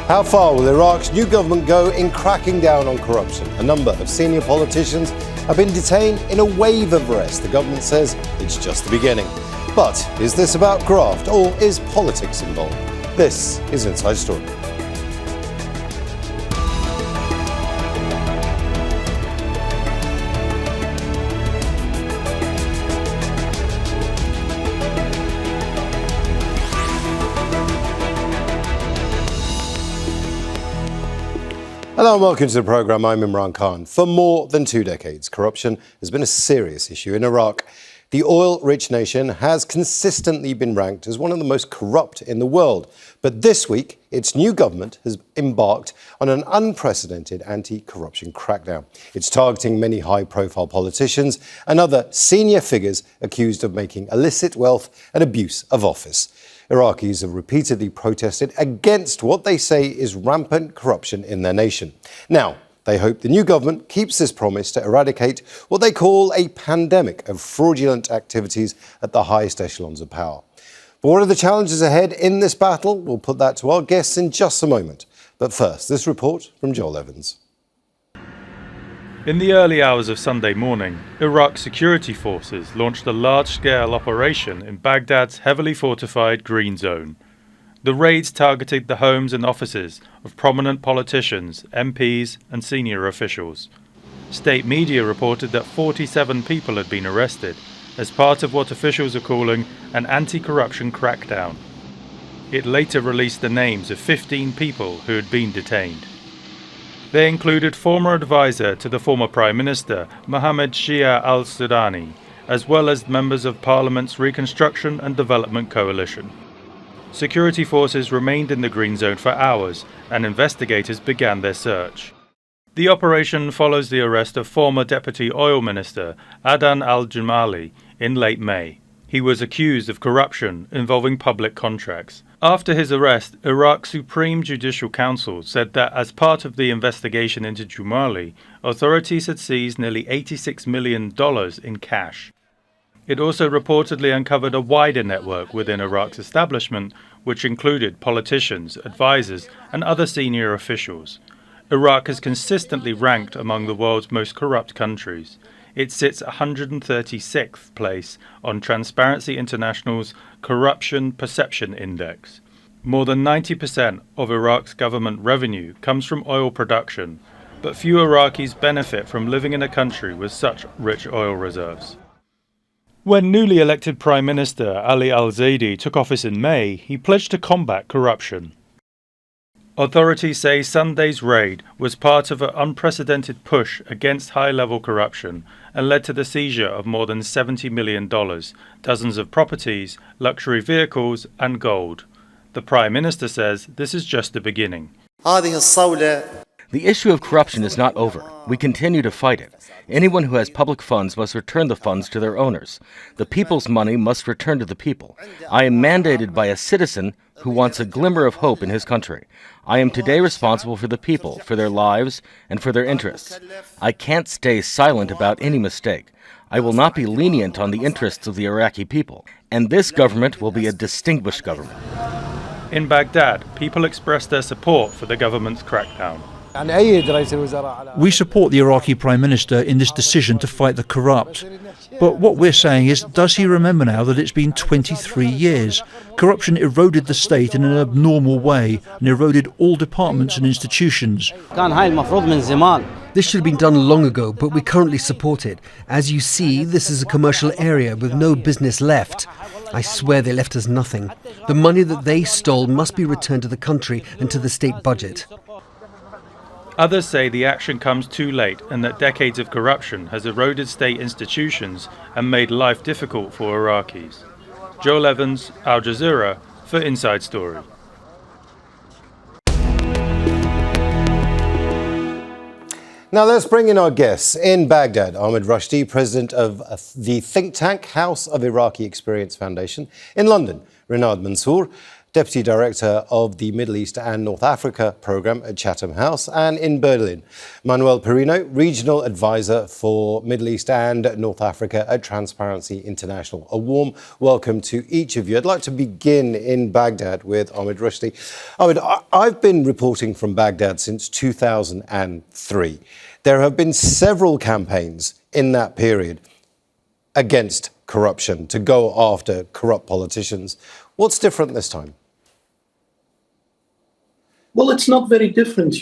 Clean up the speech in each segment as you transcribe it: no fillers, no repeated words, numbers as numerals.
How far will Iraq's new government go in cracking down on corruption? A number of senior politicians have been detained in a wave of arrests. The government says it's just the beginning. But is this about graft or is politics involved? This is Inside Story. Hello and welcome to the programme. I'm Imran Khan. For more than 2 decades, corruption has been a serious issue in Iraq. The oil-rich nation has consistently been ranked as one of the most corrupt in the world. But this week, its new government has embarked on an unprecedented anti-corruption crackdown. It's targeting many high-profile politicians and other senior figures accused of making illicit wealth and abuse of office. Iraqis have repeatedly protested against what they say is rampant corruption in their nation. Now, they hope the new government keeps this promise to eradicate what they call a pandemic of fraudulent activities at the highest echelons of power. But what are the challenges ahead in this battle? We'll put that to our guests in just a moment. But first, this report from Joel Evans. In the early hours of Sunday morning, Iraq security forces launched a large-scale operation in Baghdad's heavily fortified Green Zone. The raids targeted the homes and offices of prominent politicians, MPs and senior officials. State media reported that 47 people had been arrested as part of what officials are calling an anti-corruption crackdown. It later released the names of 15 people who had been detained. They included former advisor to the former Prime Minister, Mohammed Shia al-Sudani, as well as members of Parliament's Reconstruction and Development Coalition. Security forces remained in the Green Zone for hours, and investigators began their search. The operation follows the arrest of former Deputy Oil Minister Adnan al-Jumaili in late May. He was accused of corruption involving public contracts. After his arrest, Iraq's Supreme Judicial Council said that as part of the investigation into Jumaili, authorities had seized nearly $86 million in cash. It also reportedly uncovered a wider network within Iraq's establishment, which included politicians, advisors, and other senior officials. Iraq has consistently ranked among the world's most corrupt countries. It sits 136th place on Transparency International's Corruption Perception Index. More than 90% of Iraq's government revenue comes from oil production, but few Iraqis benefit from living in a country with such rich oil reserves. When newly elected Prime Minister Ali al-Zaidi took office in May, he pledged to combat corruption. Authorities say Sunday's raid was part of an unprecedented push against high-level corruption and led to the seizure of more than $70 million, dozens of properties, luxury vehicles and gold. The Prime Minister says this is just the beginning. The issue of corruption is not over. We continue to fight it. Anyone who has public funds must return the funds to their owners. The people's money must return to the people. I am mandated by a citizen who wants a glimmer of hope in his country. I am today responsible for the people, for their lives, and for their interests. I can't stay silent about any mistake. I will not be lenient on the interests of the Iraqi people. And this government will be a distinguished government. In Baghdad, people expressed their support for the government's crackdown. We support the Iraqi Prime Minister in this decision to fight the corrupt. But what we're saying is, does he remember now that it's been 23 years? Corruption eroded the state in an abnormal way and eroded all departments and institutions. This should have been done long ago, but we currently support it. As you see, this is a commercial area with no business left. I swear they left us nothing. The money that they stole must be returned to the country and to the state budget. Others say the action comes too late and that decades of corruption has eroded state institutions and made life difficult for Iraqis. Joel Evans, Al Jazeera, for Inside Story. Now let's bring in our guests. In Baghdad, Ahmed Rushdi, president of the think tank House of Iraqi Experience Foundation. In London, Renad Mansour, Deputy Director of the Middle East and North Africa Programme at Chatham House, and in Berlin, Manuel Perino, Regional Advisor for Middle East and North Africa at Transparency International. A warm welcome to each of you. I'd like to begin in Baghdad with Ahmed Rushdi. Ahmed, I've been reporting from Baghdad since 2003. There have been several campaigns in that period against corruption, to go after corrupt politicians. What's different this time? Well, it's not very different.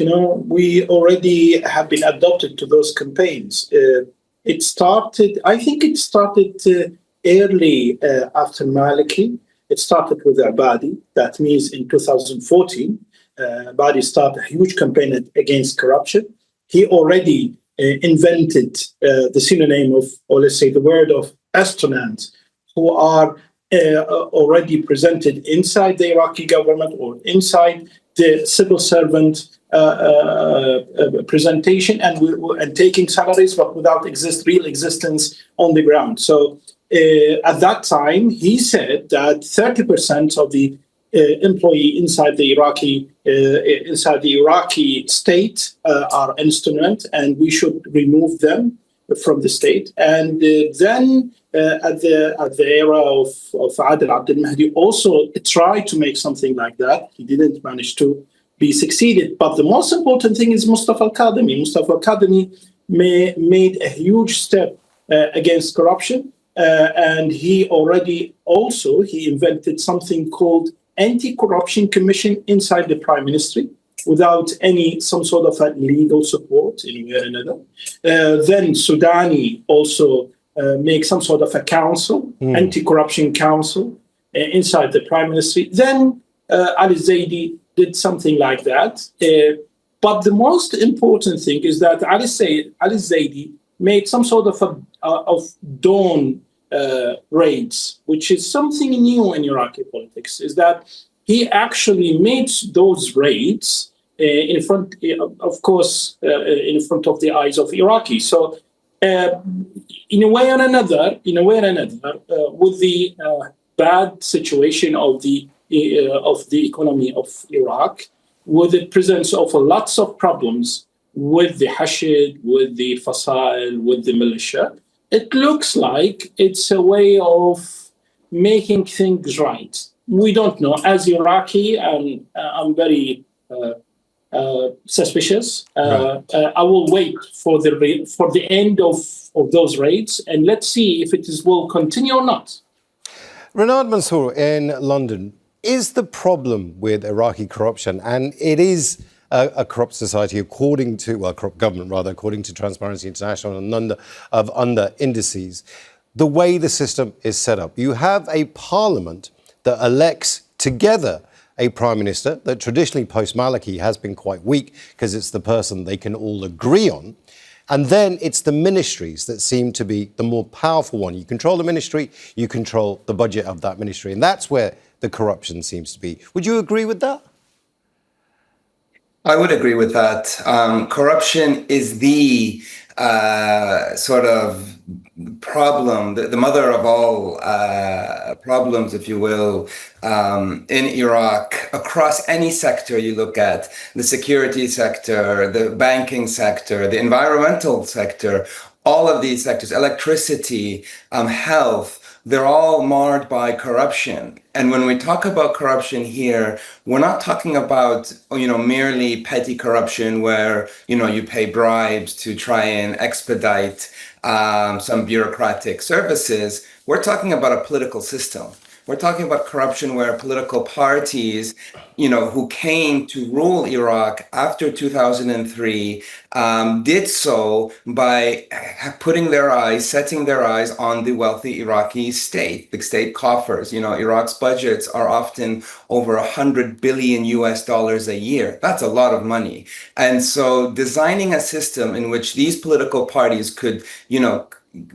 We already have been adopted to those campaigns. I think it started early after Maliki. It started with Abadi. That means in 2014, Abadi started a huge campaign against corruption. He already invented the synonym of, or let's say the word of astronauts, who are already presented inside the Iraqi government or inside the civil servant presentation and taking salaries, but without real existence on the ground. So at that time, he said that 30% of the employee inside the Iraqi state are instrument, and we should remove them from the state. And then at the era of Adil Abdel Mahdi also tried to make something like that. He didn't manage to be succeeded. But the most important thing is Mustafa al-Kadhimi. Mustafa al-Kadhimi made a huge step against corruption. And he invented something called Anticorruption Commission inside the Prime Ministry, without some sort of legal support anywhere or another. Then Sudani also make some sort of a council, anti-corruption council, inside the Prime Ministry. Then Ali Zaidi did something like that. But the most important thing is that Ali Zaidi made some sort of dawn raids, which is something new in Iraqi politics, is that he actually made those raids in front of the eyes of Iraqis. So in a way or another, with the bad situation of the economy of Iraq, with the presence of lots of problems with the Hashid, with the Fasail, with the militia, it looks like it's a way of making things right. We don't know. As Iraqi, I'm very suspicious. I will wait for the end of those raids, and let's see if will continue or not. Renad Mansour in London, is the problem with Iraqi corruption, and it is a corrupt society corrupt government rather, according to Transparency International and under indices, the way the system is set up? You have a parliament that elects together a prime minister that traditionally post-Maliki has been quite weak because it's the person they can all agree on. And then it's the ministries that seem to be the more powerful one. You control the ministry, you control the budget of that ministry. And that's where the corruption seems to be. Would you agree with that? I would agree with that. Corruption is the sort of problem, the mother of all problems, if you will, in Iraq, across any sector you look at, the security sector, the banking sector, the environmental sector, all of these sectors, electricity, health, they're all marred by corruption. And when we talk about corruption here, we're not talking about, merely petty corruption where, you pay bribes to try and expedite some bureaucratic services. We're talking about a political system. We're talking about corruption where political parties, who came to rule Iraq after 2003, did so by setting their eyes on the wealthy Iraqi state, the state coffers. Iraq's budgets are often over $100 billion a year. That's a lot of money. And so designing a system in which these political parties could,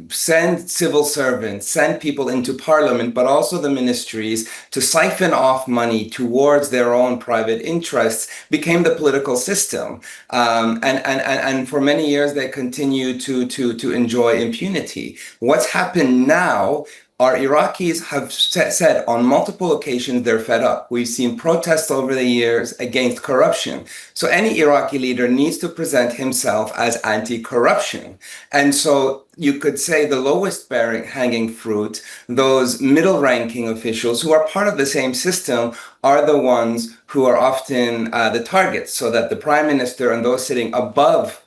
send civil servants, send people into parliament, but also the ministries to siphon off money towards their own private interests became the political system. And for many years, they continue to enjoy impunity. What's happened now our Iraqis have said on multiple occasions they're fed up. We've seen protests over the years against corruption. So any Iraqi leader needs to present himself as anti-corruption. And so you could say the lowest hanging fruit, those middle-ranking officials who are part of the same system, are the ones who are often the targets, so that the prime minister and those sitting above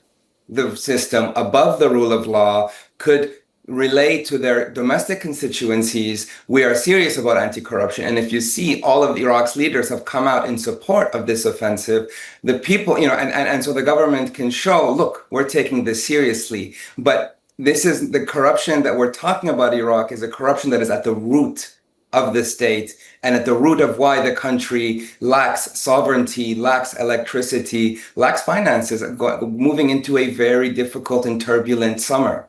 the system, above the rule of law, could relate to their domestic constituencies. We are serious about anti-corruption. And if you see, all of Iraq's leaders have come out in support of this offensive. The people, and so the government can show, look, we're taking this seriously. But this is the corruption that we're talking about. Iraq is a corruption that is at the root of the state and at the root of why the country lacks sovereignty, lacks electricity, lacks finances, moving into a very difficult and turbulent summer.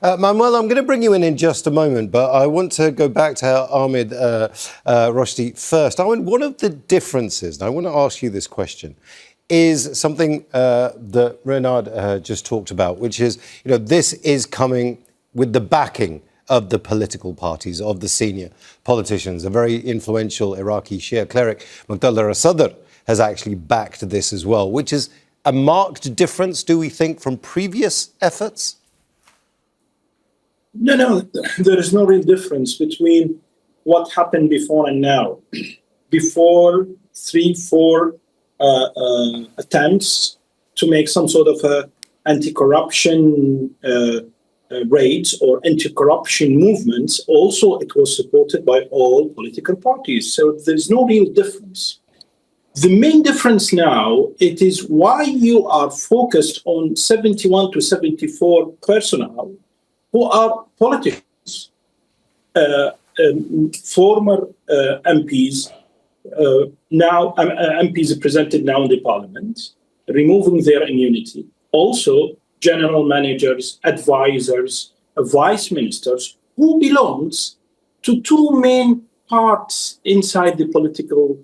Manuel, I'm going to bring you in just a moment, but I want to go back to Ahmed Rushdi first. Ahmed, one of the differences, and I want to ask you this question, is something that Renad just talked about, which is, this is coming with the backing of the political parties, of the senior politicians. A very influential Iraqi Shia cleric, Muqtada al-Sadr, has actually backed this as well, which is a marked difference, do we think, from previous efforts? No, there is no real difference between what happened before and now. Before, 3-4 attempts to make some sort of a anti-corruption raids or anti-corruption movements, also it was supported by all political parties. So there's no real difference. The main difference now, it is why you are focused on 71 to 74 personnel who are politicians, former MPs, now MPs presented now in the parliament, removing their immunity. Also, general managers, advisors, vice ministers, who belongs to two main parts inside the political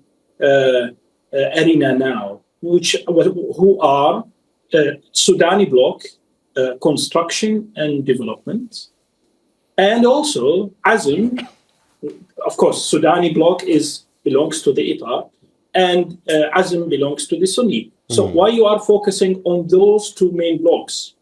arena now, who are Sudani bloc, construction and development, and also Azm. Of course, Sudani bloc belongs to the ITA, and Azm belongs to the Sunni. So why you are focusing on those two main blocks?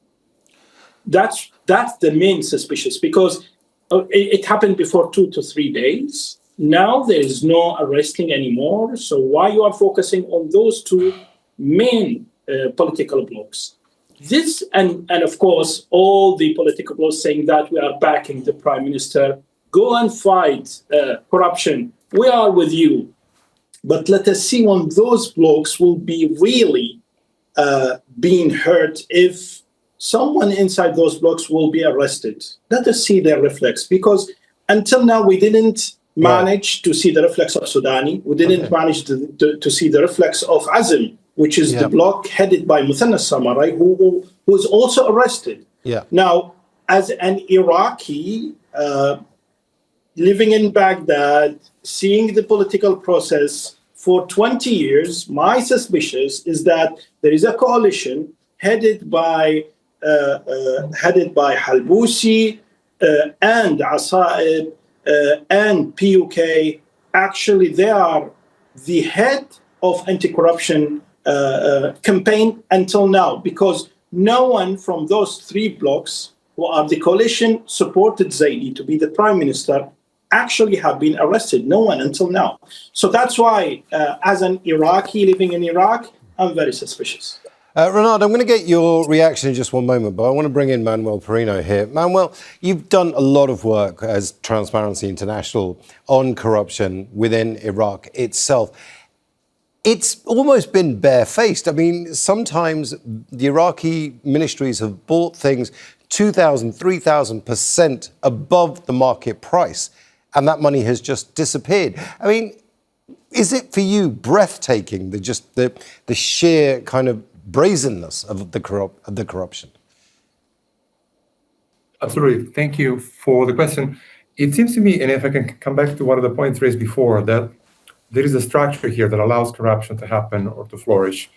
That's the main suspicious, because it happened before 2 to 3 days. Now there is no arresting anymore. So why you are focusing on those two main political blocks? This, and of course, all the political blocks saying that we are backing the prime minister, go and fight corruption. We are with you. But let us see when those blocks will be really being hurt, if someone inside those blocks will be arrested. Let us see their reflex, because until now we didn't manage to see the reflex of Sudani. We didn't manage to see the reflex of Azm, which is the bloc headed by Muthanna Samarai, who was also arrested. Now, as an Iraqi living in Baghdad, seeing the political process for 20 years, my suspicion is that there is a coalition headed by Halbousi and Asaib and PUK. Actually, they are the head of anti-corruption campaign until now, because no one from those three blocks who are the coalition supported Zaidi to be the prime minister actually have been arrested. No one until now. So that's why, as an Iraqi living in Iraq, I'm very suspicious. Renad, I'm going to get your reaction in just one moment, but I want to bring in Manuel Perino here. Manuel, you've done a lot of work as Transparency International on corruption within Iraq itself. It's almost been barefaced. I mean, sometimes the Iraqi ministries have bought things 2,000, 3,000% above the market price, and that money has just disappeared. I mean, is it for you breathtaking, the sheer kind of brazenness of the corruption? Absolutely. Thank you for the question. It seems to me, and if I can come back to one of the points raised before, that there is a structure here that allows corruption to happen or to flourish.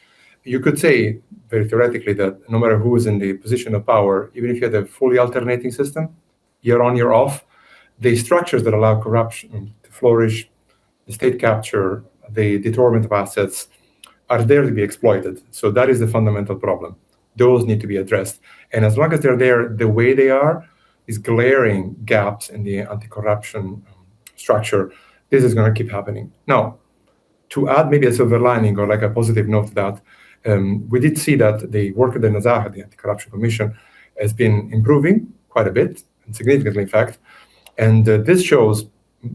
You could say, very theoretically, that no matter who is in the position of power, even if you had a fully alternating system, year on, year off, the structures that allow corruption to flourish, the state capture, the detorment of assets, are there to be exploited. So that is the fundamental problem. Those need to be addressed. And as long as they're there the way they are, these glaring gaps in the anti-corruption structure, this is going to keep happening. Now, to add maybe a silver lining or like a positive note to that, we did see that the work of the Nazaha, the Anti-Corruption Commission, has been improving quite a bit, and significantly, in fact. And this shows,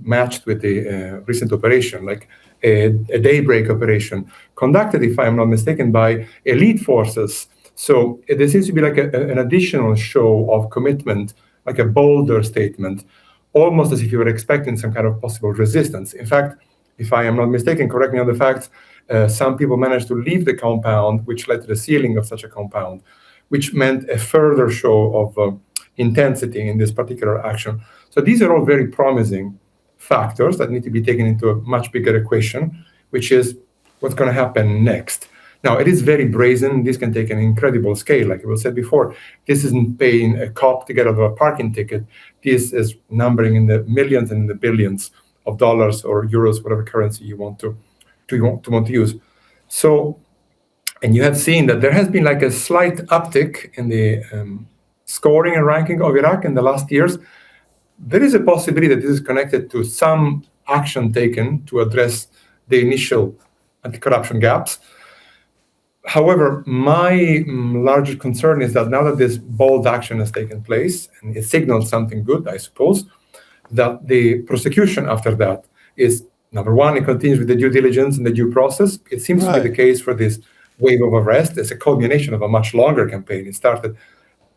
matched with the recent operation, like a daybreak operation, conducted, if I'm not mistaken, by elite forces. So there seems to be like an additional show of commitment, like a bolder statement, almost as if you were expecting some kind of possible resistance. In fact, if I am not mistaken, correct me on the facts, some people managed to leave the compound, which led to the sealing of such a compound, which meant a further show of intensity in this particular action. So these are all very promising factors that need to be taken into a much bigger equation, which is what's going to happen next. Now, it is very brazen. This can take an incredible scale. Like I was said before, this isn't paying a cop to get out of a parking ticket. This is numbering in the millions and in the billions of dollars or euros, whatever currency you want to use. So, and you have seen that there has been like a slight uptick in the scoring and ranking of Iraq in the last years. There is a possibility that this is connected to some action taken to address the initial anti-corruption gaps. However, my larger concern is that now that this bold action has taken place, and it signals something good, I suppose, that the prosecution after that is, number one, it continues with the due diligence and the due process. It seems to be the case for this wave of arrest. It's a culmination of a much longer campaign. It started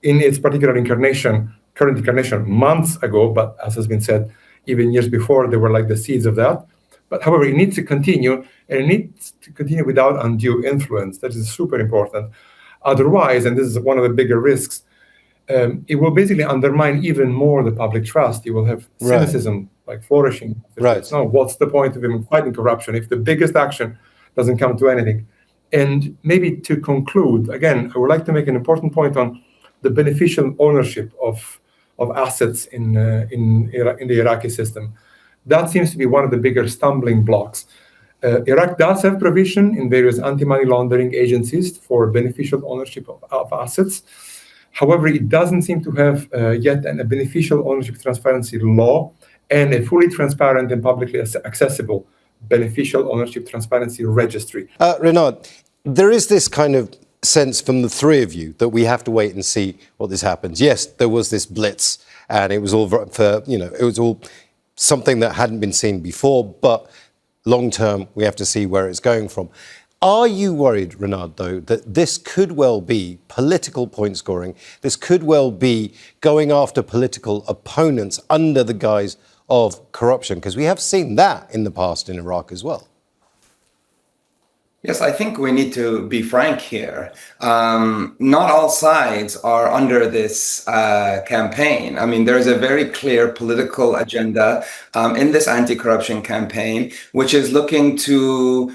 in its particular current incarnation months ago, but as has been said, even years before, there were like the seeds of that. But however, it needs to continue, and it needs to continue without undue influence. That is super important. Otherwise, and this is one of the bigger risks, it will basically undermine even more the public trust. You will have cynicism like flourishing. No, what's the point of even fighting corruption if the biggest action doesn't come to anything? And maybe to conclude, again, I would like to make an important point on the beneficial ownership of assets in the Iraqi system. That seems to be one of the bigger stumbling blocks. Iraq does have provision in various anti-money laundering agencies for beneficial ownership of assets. However, it doesn't seem to have yet a beneficial ownership transparency law and a fully transparent and publicly accessible beneficial ownership transparency registry. Renad, there is this kind of sense from the three of you that we have to wait and see what this happens. Yes, there was this blitz, and it was all it was all something that hadn't been seen before, but long term, we have to see where it's going from. Are you worried, Renad, though, that this could well be political point scoring? This could well be going after political opponents under the guise of corruption? Because we have seen that in the past in Iraq as well. Yes, I think we need to be frank here. Not all sides are under this campaign. I mean, there's a very clear political agenda in this anti-corruption campaign, which is looking to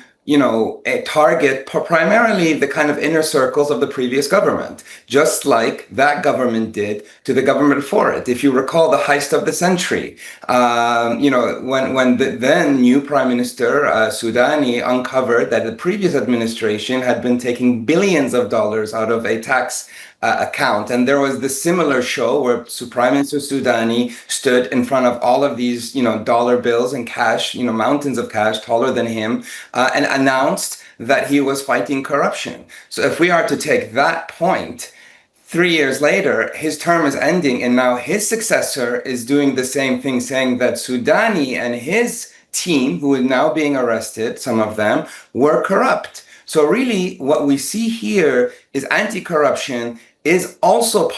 target primarily the kind of inner circles of the previous government, just like that government did to the government before it. If you recall the heist of the century, when the then new Prime Minister Sudani uncovered that the previous administration had been taking billions of dollars out of a tax account. And there was this similar show where Prime Minister Sudani stood in front of all of these, dollar bills and cash, mountains of cash taller than him, and announced that he was fighting corruption. So if we are to take that point, 3 years later, his term is ending, and now his successor is doing the same thing, saying that Sudani and his team, who is now being arrested, some of them, were corrupt. So really, what we see here is anti-corruption is also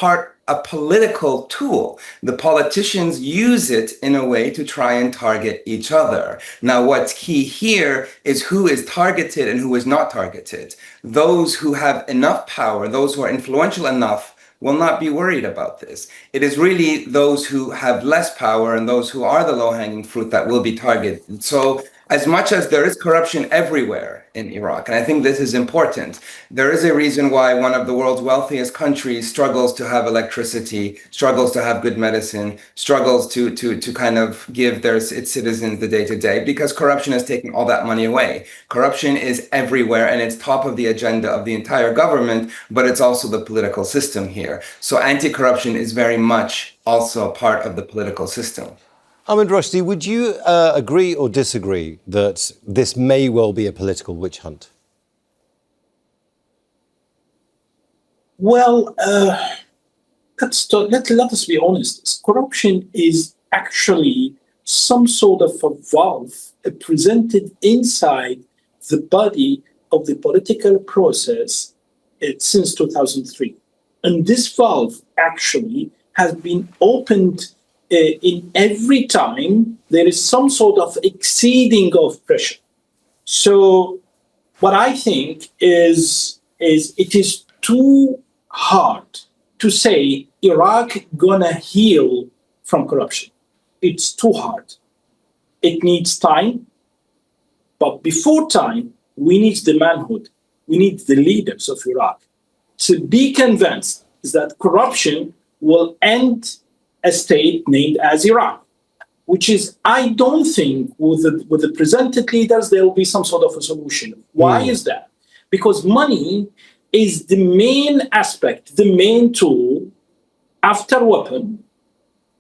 a political tool. The politicians use it in a way to try and target each other. Now, what's key here is who is targeted and who is not targeted. Those who have enough power, those who are influential enough, will not be worried about this. It is really those who have less power and those who are the low-hanging fruit that will be targeted. So As much as there is corruption everywhere in Iraq, and I think this is important, there is a reason why one of the world's wealthiest countries struggles to have electricity, struggles to have good medicine, struggles to kind of give its citizens the day-to-day, because corruption has taken all that money away. Corruption is everywhere, and it's top of the agenda of the entire government, but it's also the political system here. So anti-corruption is very much also part of the political system. Ahmed Rushdi, would you agree or disagree that this may well be a political witch hunt? Well, let us be honest. Corruption is actually some sort of a valve presented inside the body of the political process since 2003. And this valve actually has been opened in every time there is some sort of exceeding of pressure. So what I think is it is too hard to say Iraq gonna heal from corruption. It's too hard. It needs time, but before time, we need the manhood. We need the leaders of Iraq to be convinced that corruption will end a state named as Iraq, which is, I don't think with the presented leaders, there will be some sort of a solution. Why is that? Because money is the main aspect, the main tool after weapon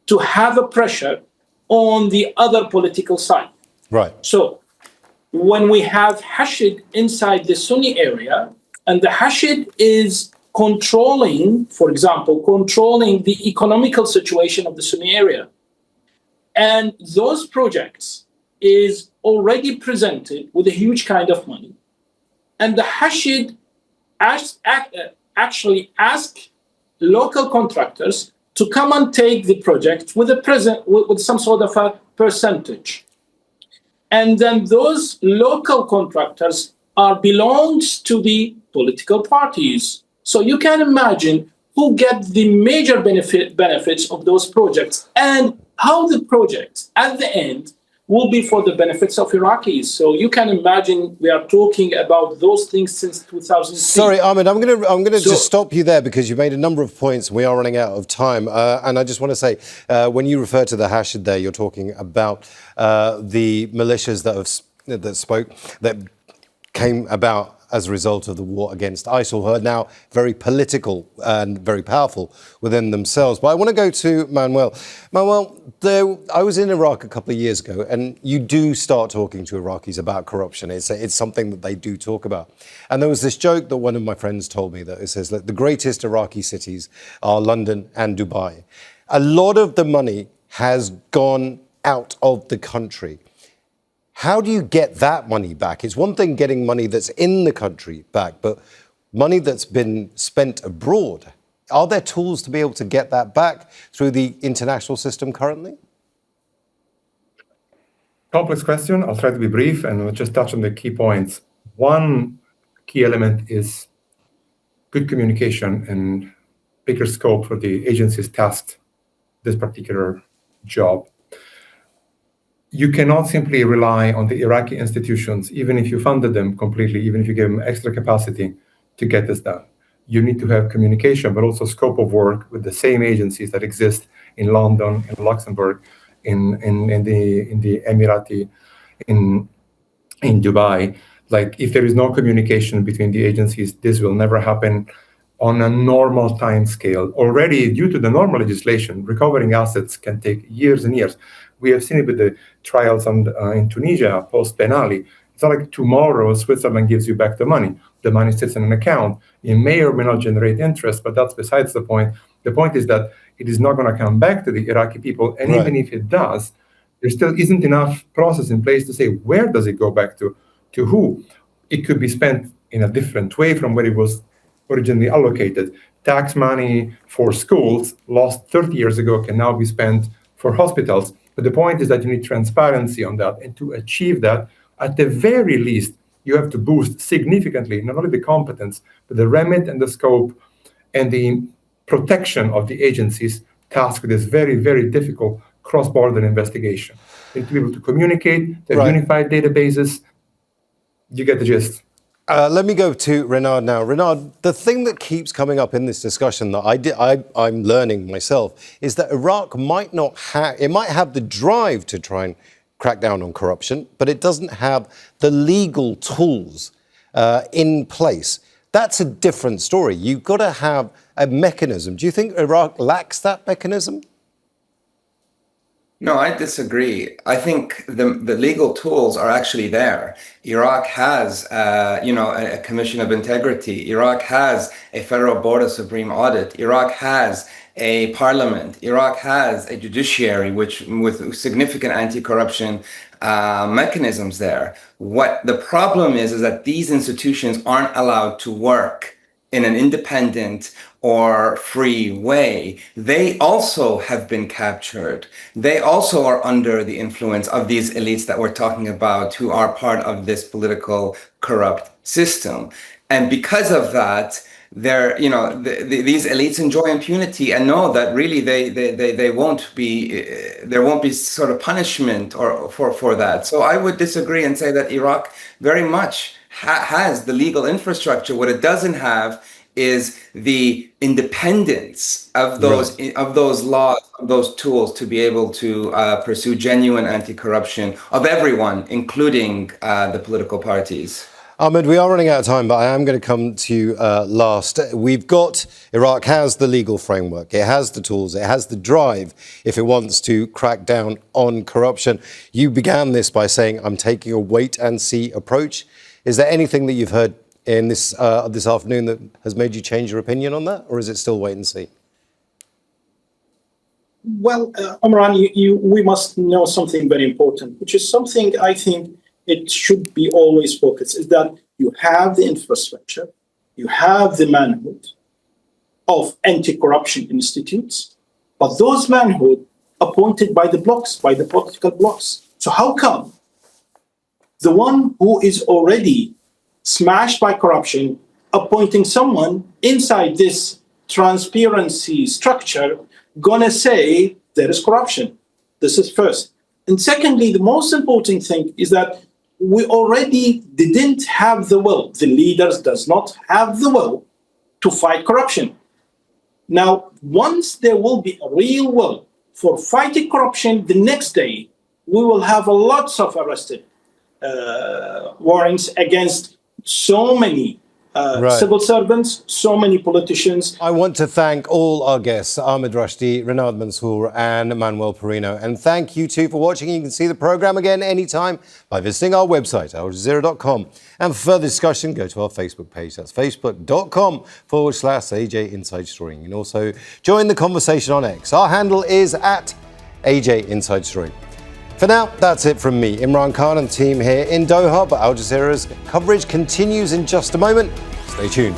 to have a pressure on the other political side. Right. So when we have Hashid inside the Sunni area, and the Hashid is controlling, for example, controlling the economical situation of the Sunni area. And those projects is already presented with a huge kind of money. And the Hashid actually ask local contractors to come and take the project with some sort of a percentage. And then those local contractors belongs to the political parties. So you can imagine who get the major benefits of those projects and how the projects at the end will be for the benefits of Iraqis. So you can imagine we are talking about those things since 2006. Sorry, Ahmed, I'm going to just stop you there because you made a number of points. We are running out of time. And I just want to say, when you refer to the Hashid there, you're talking about the militias that came about as a result of the war against ISIL, who are now very political and very powerful within themselves. But I want to go to Manuel. Manuel, I was in Iraq a couple of years ago, and you do start talking to Iraqis about corruption. It's something that they do talk about. And there was this joke that one of my friends told me that it says that the greatest Iraqi cities are London and Dubai. A lot of the money has gone out of the country. How do you get that money back? It's one thing getting money that's in the country back, but money that's been spent abroad, are there tools to be able to get that back through the international system currently? Complex question. I'll try to be brief and we'll just touch on the key points. One key element is good communication and bigger scope for the agencies tasked this particular job. You cannot simply rely on the Iraqi institutions, even if you funded them completely, even if you give them extra capacity to get this done. You need to have communication, but also scope of work with the same agencies that exist in London, in Luxembourg, in the Emirati, in Dubai. Like, if there is no communication between the agencies, this will never happen on a normal time scale. Already, due to the normal legislation, recovering assets can take years and years. We have seen it with the trials in Tunisia, post-Ben Ali. It's not like tomorrow Switzerland gives you back the money. The money sits in an account. It may or may not generate interest, but that's besides the point. The point is that it is not going to come back to the Iraqi people. And even if it does, there still isn't enough process in place to say, where does it go back to who? It could be spent in a different way from where it was originally allocated. Tax money for schools lost 30 years ago can now be spent for hospitals. But the point is that you need transparency on that. And to achieve that, at the very least, you have to boost significantly, not only the competence, but the remit and the scope and the protection of the agencies tasked with this very, very difficult cross-border investigation. They need to be able to communicate, to have Right. unified databases. You get the gist. Let me go to Renad now. Renad, the thing that keeps coming up in this discussion that I'm learning myself is that Iraq might not have, it might have the drive to try and crack down on corruption, but it doesn't have the legal tools in place. That's a different story. You've got to have a mechanism. Do you think Iraq lacks that mechanism? No, I disagree. I think the legal tools are actually there. Iraq has, a commission of integrity. Iraq has a federal board of supreme audit. Iraq has a parliament. Iraq has a judiciary with significant anti-corruption mechanisms there. What the problem is that these institutions aren't allowed to work in an independent or free way. They also have been captured. They also are under the influence of these elites that we're talking about, who are part of this political corrupt system. And because of that, these elites enjoy impunity and know that really there won't be sort of punishment or for that. So I would disagree and say that Iraq very much has the legal infrastructure. What it doesn't have is the independence of those laws, of those tools to be able to pursue genuine anti-corruption of everyone, including the political parties. Ahmed, we are running out of time, but I am going to come to you last. Iraq has the legal framework, it has the tools, it has the drive if it wants to crack down on corruption. You began this by saying, I'm taking a wait and see approach. Is there anything that you've heard in this afternoon that has made you change your opinion on that, or is it still wait and see? Well, Imran, we must know something very important, which is something I think it should be always focused, is that you have the infrastructure, you have the manhood of anti-corruption institutes, but those manhood appointed by the blocs, by the political blocs. So how come the one who is already smashed by corruption, appointing someone inside this transparency structure, gonna say there is corruption? This is first. And secondly, the most important thing is that we already didn't have the will. The leaders does not have the will to fight corruption. Now, once there will be a real will for fighting corruption, the next day we will have lots of arrested warrants against so many civil servants, so many politicians. I want to thank all our guests, Ahmed Rushdi, Renad Mansour and Manuel Perino. And thank you too for watching. You can see the programme again anytime by visiting our website, aljazeera.com. And for further discussion, go to our Facebook page. That's facebook.com/AJ Inside Story. You can also join the conversation on X. Our handle is @AJ Inside Story. For now, that's it from me, Imran Khan, and the team here in Doha. But Al Jazeera's coverage continues in just a moment. Stay tuned.